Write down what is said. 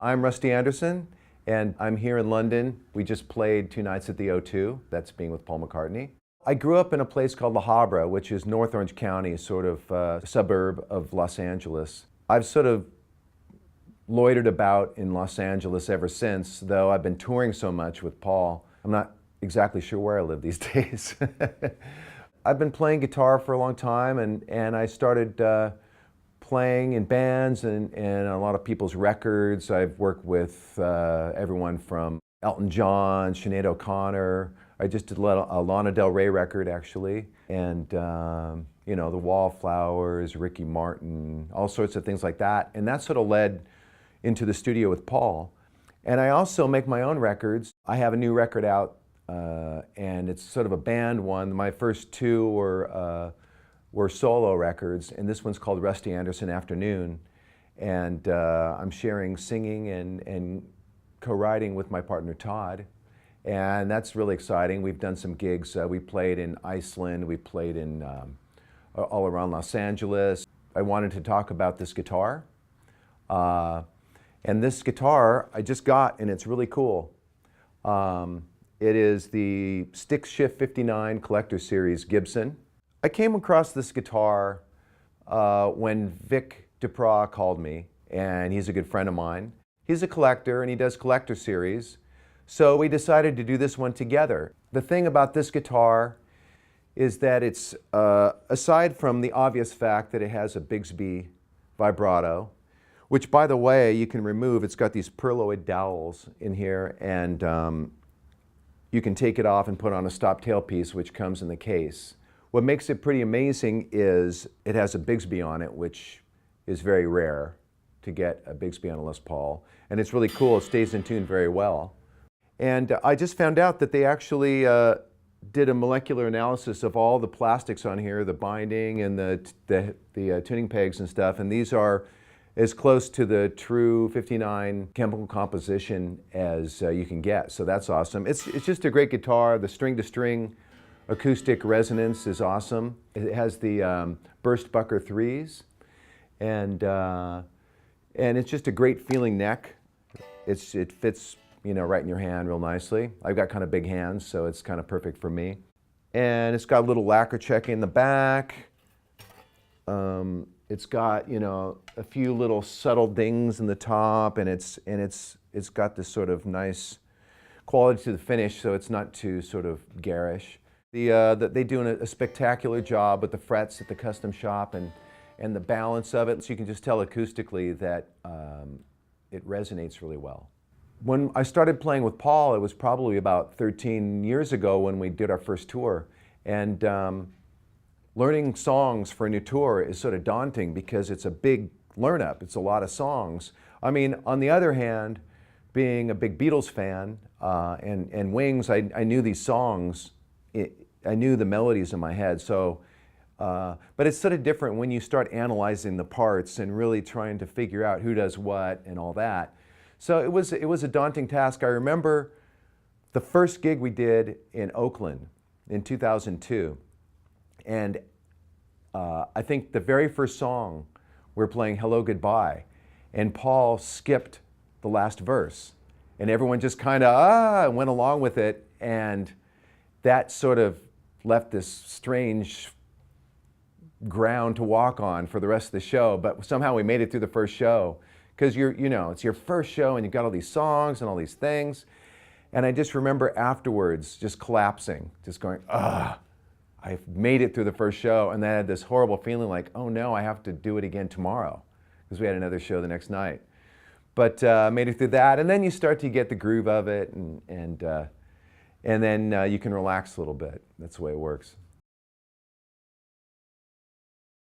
I'm Rusty Anderson, and I'm here in London. We just played 2 nights at the O2, that's being with Paul McCartney. I grew up in a place called La Habra, which is North Orange County, sort of a suburb of Los Angeles. I've sort of loitered about in Los Angeles ever since, though I've been touring so much with Paul. I'm not exactly sure where I live these days. I've been playing guitar for a long time, and I started playing in bands and a lot of people's records. I've worked with everyone from Elton John, Sinead O'Connor. I just did a Lana Del Rey record, actually, and you know, the Wallflowers, Ricky Martin, all sorts of things like that. And that sort of led into the studio with Paul. And I also make my own records. I have a new record out, and it's sort of a band one. My first two were solo records, and this one's called Rusty Anderson Afternoon. And I'm sharing singing and co-writing with my partner Todd. And that's really exciting. We've done some gigs. We played in Iceland, we played in all around Los Angeles. I wanted to talk about this guitar. And this guitar I just got, and it's really cool. It is the Stick Shift 59 Collector Series Gibson. I came across this guitar when Vic Duprat called me, and he's a good friend of mine. He's a collector, and he does collector series. So we decided to do this one together. The thing about this guitar is that it's, aside from the obvious fact that it has a Bigsby vibrato, which, by the way, you can remove. It's got these perloid dowels in here, and you can take it off and put on a stop tailpiece, which comes in the case. What makes it pretty amazing is it has a Bigsby on it, which is very rare to get a Bigsby on a Les Paul. And it's really cool. It stays in tune very well. And I just found out that they actually did a molecular analysis of all the plastics on here, the binding and the tuning pegs and stuff, and these are as close to the true 59 chemical composition as you can get. So that's awesome. It's just a great guitar. The string-to-string acoustic resonance is awesome. It has the burst Bucker 3s, and it's just a great feeling neck. It fits, you know, right in your hand real nicely. I've got kind of big hands, so it's kind of perfect for me. And it's got a little lacquer check in the back. It's got, you know, a few little subtle dings in the top, and it's got this sort of nice quality to the finish, so it's not too sort of garish. They do a spectacular job with the frets at the custom shop and the balance of it, so you can just tell acoustically that it resonates really well. When I started playing with Paul, it was probably about 13 years ago when we did our first tour. And learning songs for a new tour is sort of daunting because it's a big learn-up. It's a lot of songs. I mean, on the other hand, being a big Beatles fan and Wings, I knew these songs. I knew the melodies in my head. So, but it's sort of different when you start analyzing the parts and really trying to figure out who does what and all that. So it was a daunting task. I remember the first gig we did in Oakland in 2002. And I think the very first song, we were playing Hello Goodbye, and Paul skipped the last verse. And everyone just kind of went along with it, and that sort of left this strange ground to walk on for the rest of the show. But somehow we made it through the first show. Because you know, it's your first show and you've got all these songs and all these things. And I just remember afterwards just collapsing, just going, I made it through the first show. And then I had this horrible feeling like, oh no, I have to do it again tomorrow. Because we had another show the next night. But made it through that. And then you start to get the groove of it, and then you can relax a little bit. That's the way it works.